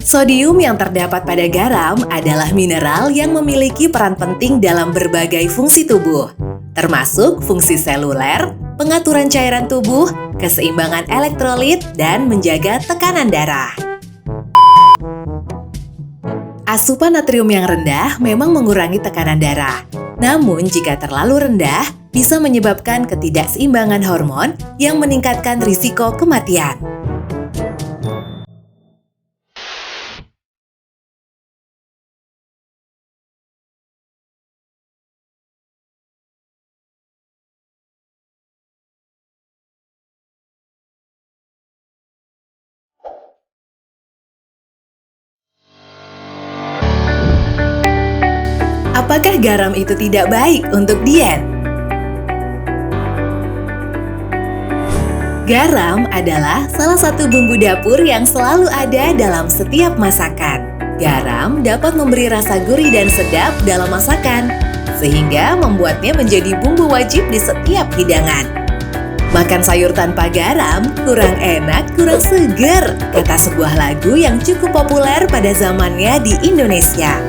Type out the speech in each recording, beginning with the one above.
Sodium yang terdapat pada garam adalah mineral yang memiliki peran penting dalam berbagai fungsi tubuh, termasuk fungsi seluler, pengaturan cairan tubuh, keseimbangan elektrolit, dan menjaga tekanan darah. Asupan natrium yang rendah memang mengurangi tekanan darah. Namun, jika terlalu rendah, bisa menyebabkan ketidakseimbangan hormon yang meningkatkan risiko kematian. Apakah garam itu tidak baik untuk diet? Garam adalah salah satu bumbu dapur yang selalu ada dalam setiap masakan. Garam dapat memberi rasa gurih dan sedap dalam masakan, sehingga membuatnya menjadi bumbu wajib di setiap hidangan. Makan sayur tanpa garam kurang enak, kurang seger, kata sebuah lagu yang cukup populer pada zamannya di Indonesia.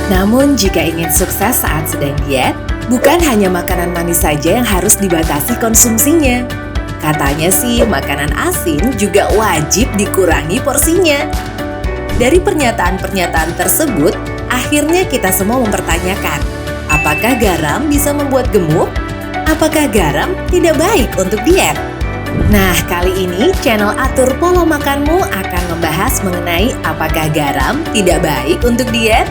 Namun, jika ingin sukses saat sedang diet, bukan hanya makanan manis saja yang harus dibatasi konsumsinya. Katanya sih, makanan asin juga wajib dikurangi porsinya. Dari pernyataan-pernyataan tersebut, akhirnya kita semua mempertanyakan, apakah garam bisa membuat gemuk? Apakah garam tidak baik untuk diet? Nah, kali ini channel Atur Pola Makanmu akan membahas mengenai apakah garam tidak baik untuk diet?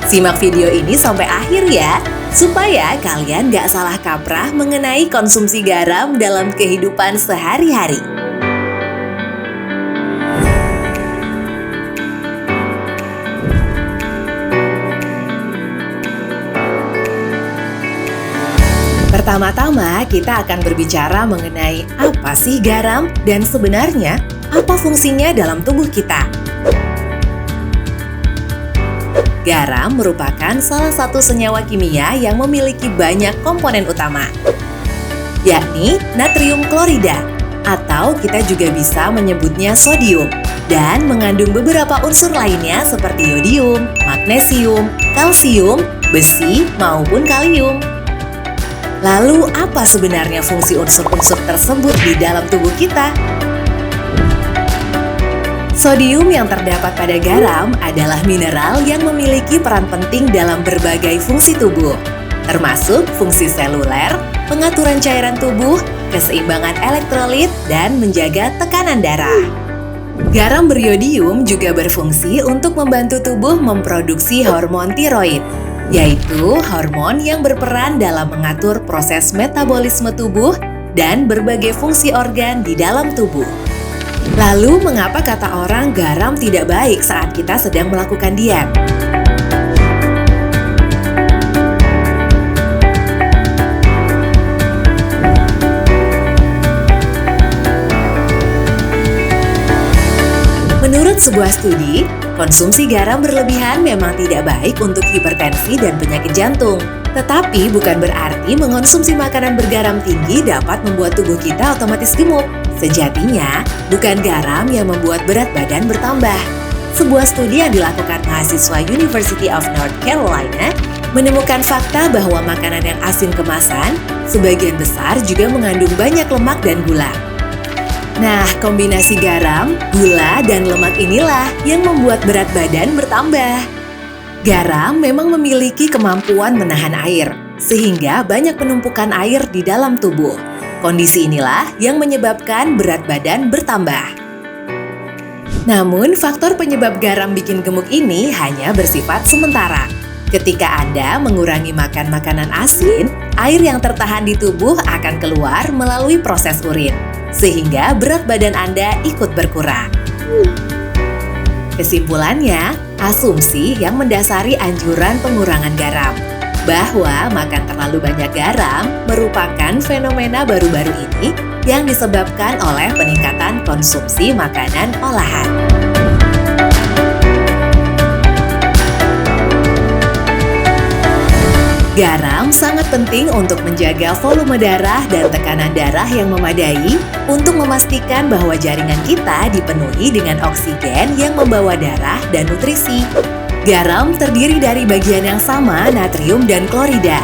Simak video ini sampai akhir ya, supaya kalian gak salah kaprah mengenai konsumsi garam dalam kehidupan sehari-hari. Pertama-tama, kita akan berbicara mengenai apa sih garam dan sebenarnya apa fungsinya dalam tubuh kita. Garam merupakan salah satu senyawa kimia yang memiliki banyak komponen utama, yakni natrium klorida, atau kita juga bisa menyebutnya sodium, dan mengandung beberapa unsur lainnya seperti yodium, magnesium, kalsium, besi, maupun kalium. Lalu, apa sebenarnya fungsi unsur-unsur tersebut di dalam tubuh kita? Sodium yang terdapat pada garam adalah mineral yang memiliki peran penting dalam berbagai fungsi tubuh, termasuk fungsi seluler, pengaturan cairan tubuh, keseimbangan elektrolit, dan menjaga tekanan darah. Garam beriodium juga berfungsi untuk membantu tubuh memproduksi hormon tiroid, yaitu hormon yang berperan dalam mengatur proses metabolisme tubuh dan berbagai fungsi organ di dalam tubuh. Lalu, mengapa kata orang garam tidak baik saat kita sedang melakukan diet? Menurut sebuah studi, konsumsi garam berlebihan memang tidak baik untuk hipertensi dan penyakit jantung. Tetapi bukan berarti mengonsumsi makanan bergaram tinggi dapat membuat tubuh kita otomatis gemuk. Sejatinya, bukan garam yang membuat berat badan bertambah. Sebuah studi yang dilakukan mahasiswa University of North Carolina menemukan fakta bahwa makanan yang asin kemasan sebagian besar juga mengandung banyak lemak dan gula. Nah, kombinasi garam, gula, dan lemak inilah yang membuat berat badan bertambah. Garam memang memiliki kemampuan menahan air, sehingga banyak penumpukan air di dalam tubuh. Kondisi inilah yang menyebabkan berat badan bertambah. Namun, faktor penyebab garam bikin gemuk ini hanya bersifat sementara. Ketika Anda mengurangi makan makanan asin, air yang tertahan di tubuh akan keluar melalui proses urin, sehingga berat badan Anda ikut berkurang. Kesimpulannya, asumsi yang mendasari anjuran pengurangan garam, bahwa makan terlalu banyak garam merupakan fenomena baru-baru ini yang disebabkan oleh peningkatan konsumsi makanan olahan. Garam sangat penting untuk menjaga volume darah dan tekanan darah yang memadai untuk memastikan bahwa jaringan kita dipenuhi dengan oksigen yang membawa darah dan nutrisi. Garam terdiri dari bagian yang sama, natrium dan klorida.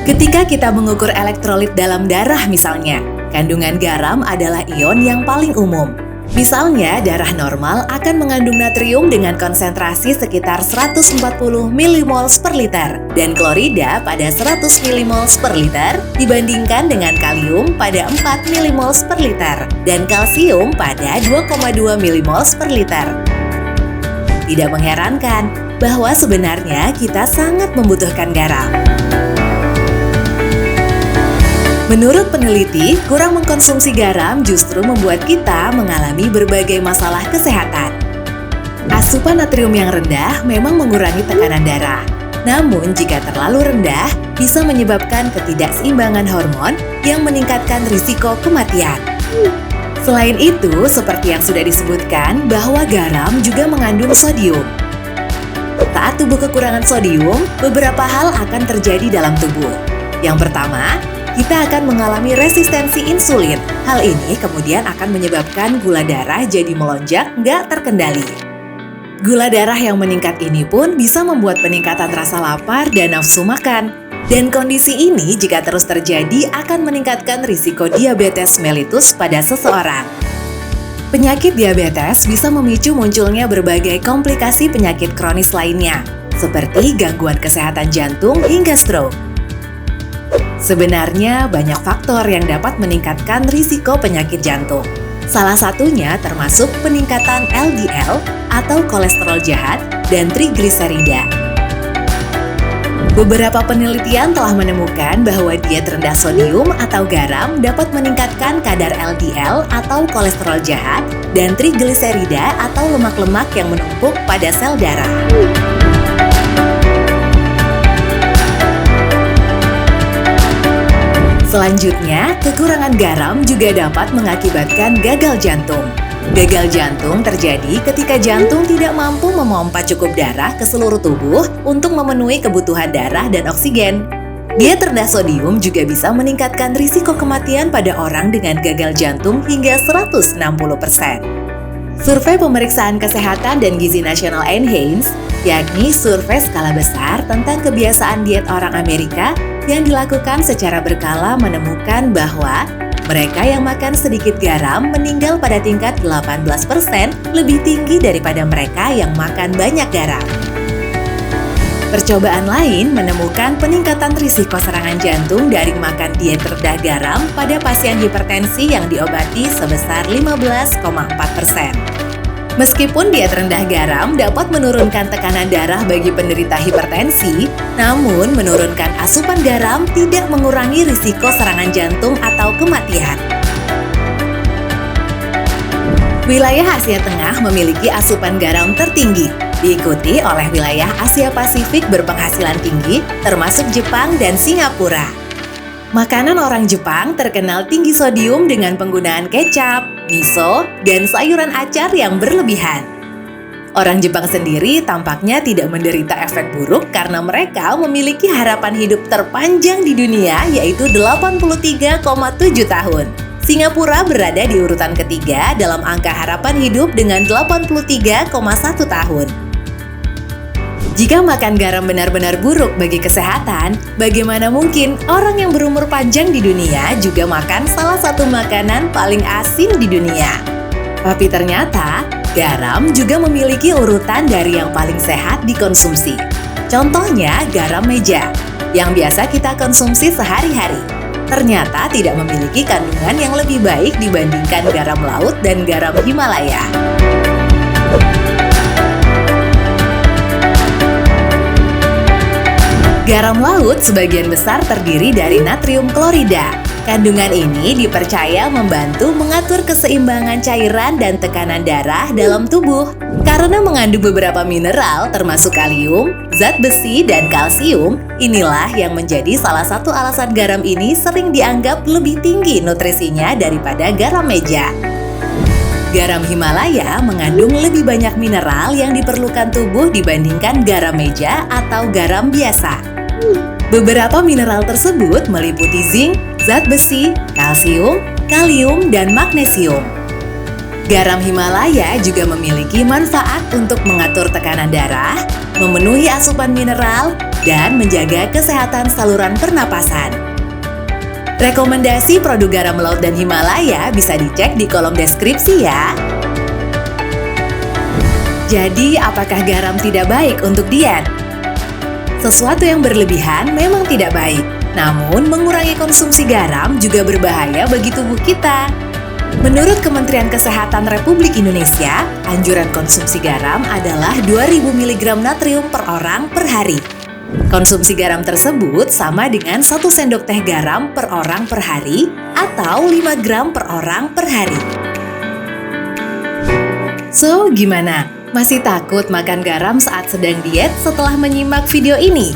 Ketika kita mengukur elektrolit dalam darah misalnya, kandungan garam adalah ion yang paling umum. Misalnya, darah normal akan mengandung natrium dengan konsentrasi sekitar 140 mmol per liter dan klorida pada 100 mmol per liter dibandingkan dengan kalium pada 4 mmol per liter dan kalsium pada 2,2 mmol per liter. Tidak mengherankan bahwa sebenarnya kita sangat membutuhkan garam. Menurut peneliti, kurang mengkonsumsi garam justru membuat kita mengalami berbagai masalah kesehatan. Asupan natrium yang rendah memang mengurangi tekanan darah. Namun, jika terlalu rendah, bisa menyebabkan ketidakseimbangan hormon yang meningkatkan risiko kematian. Selain itu, seperti yang sudah disebutkan, bahwa garam juga mengandung sodium. Saat tubuh kekurangan sodium, beberapa hal akan terjadi dalam tubuh. Yang pertama, kita akan mengalami resistensi insulin. Hal ini kemudian akan menyebabkan gula darah jadi melonjak nggak terkendali. Gula darah yang meningkat ini pun bisa membuat peningkatan rasa lapar dan nafsu makan. Dan kondisi ini jika terus terjadi akan meningkatkan risiko diabetes mellitus pada seseorang. Penyakit diabetes bisa memicu munculnya berbagai komplikasi penyakit kronis lainnya, seperti gangguan kesehatan jantung hingga stroke. Sebenarnya banyak faktor yang dapat meningkatkan risiko penyakit jantung. Salah satunya termasuk peningkatan LDL atau kolesterol jahat dan trigliserida. Beberapa penelitian telah menemukan bahwa diet rendah sodium atau garam dapat meningkatkan kadar LDL atau kolesterol jahat dan trigliserida atau lemak-lemak yang menumpuk pada sel darah. Selanjutnya, kekurangan garam juga dapat mengakibatkan gagal jantung. Gagal jantung terjadi ketika jantung tidak mampu memompa cukup darah ke seluruh tubuh untuk memenuhi kebutuhan darah dan oksigen. Diet rendah sodium juga bisa meningkatkan risiko kematian pada orang dengan gagal jantung hingga 160%. Survei Pemeriksaan Kesehatan dan Gizi Nasional NHANES, yakni survei skala besar tentang kebiasaan diet orang Amerika yang dilakukan secara berkala menemukan bahwa mereka yang makan sedikit garam meninggal pada tingkat 18% lebih tinggi daripada mereka yang makan banyak garam. Percobaan lain menemukan peningkatan risiko serangan jantung dari makan diet rendah garam pada pasien hipertensi yang diobati sebesar 15,4%. Meskipun diet rendah garam dapat menurunkan tekanan darah bagi penderita hipertensi, namun menurunkan asupan garam tidak mengurangi risiko serangan jantung atau kematian. Wilayah Asia Tengah memiliki asupan garam tertinggi, diikuti oleh wilayah Asia Pasifik berpenghasilan tinggi, termasuk Jepang dan Singapura. Makanan orang Jepang terkenal tinggi sodium dengan penggunaan kecap, miso, dan sayuran acar yang berlebihan. Orang Jepang sendiri tampaknya tidak menderita efek buruk karena mereka memiliki harapan hidup terpanjang di dunia, yaitu 83,7 tahun. Singapura berada di urutan ketiga dalam angka harapan hidup dengan 83,1 tahun. Jika makan garam benar-benar buruk bagi kesehatan, bagaimana mungkin orang yang berumur panjang di dunia juga makan salah satu makanan paling asin di dunia? Tapi ternyata, garam juga memiliki urutan dari yang paling sehat dikonsumsi. Contohnya garam meja, yang biasa kita konsumsi sehari-hari. Ternyata tidak memiliki kandungan yang lebih baik dibandingkan garam laut dan garam Himalaya. Garam laut sebagian besar terdiri dari natrium klorida. Kandungan ini dipercaya membantu mengatur keseimbangan cairan dan tekanan darah dalam tubuh. Karena mengandung beberapa mineral termasuk kalium, zat besi, dan kalsium, inilah yang menjadi salah satu alasan garam ini sering dianggap lebih tinggi nutrisinya daripada garam meja. Garam Himalaya mengandung lebih banyak mineral yang diperlukan tubuh dibandingkan garam meja atau garam biasa. Beberapa mineral tersebut meliputi zinc, zat besi, kalsium, kalium, dan magnesium. Garam Himalaya juga memiliki manfaat untuk mengatur tekanan darah, memenuhi asupan mineral, dan menjaga kesehatan saluran pernapasan. Rekomendasi produk garam laut dan Himalaya bisa dicek di kolom deskripsi ya. Jadi, apakah garam tidak baik untuk diet? Sesuatu yang berlebihan memang tidak baik, namun mengurangi konsumsi garam juga berbahaya bagi tubuh kita. Menurut Kementerian Kesehatan Republik Indonesia, anjuran konsumsi garam adalah 2000 mg natrium per orang per hari. Konsumsi garam tersebut sama dengan 1 sendok teh garam per orang per hari atau 5 gram per orang per hari. So, gimana? Masih takut makan garam saat sedang diet setelah menyimak video ini?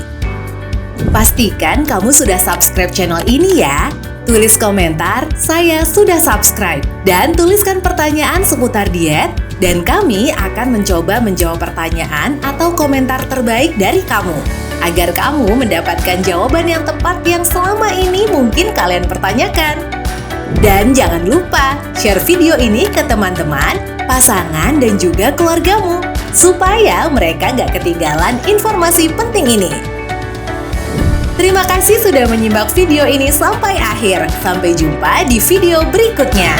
Pastikan kamu sudah subscribe channel ini ya. Tulis komentar, "Saya sudah subscribe." Dan tuliskan pertanyaan seputar diet, dan kami akan mencoba menjawab pertanyaan atau komentar terbaik dari kamu, agar kamu mendapatkan jawaban yang tepat yang selama ini mungkin kalian pertanyakan. Dan jangan lupa, share video ini ke teman-teman, pasangan, dan juga keluargamu, supaya mereka nggak ketinggalan informasi penting ini. Terima kasih sudah menyimak video ini sampai akhir. Sampai jumpa di video berikutnya.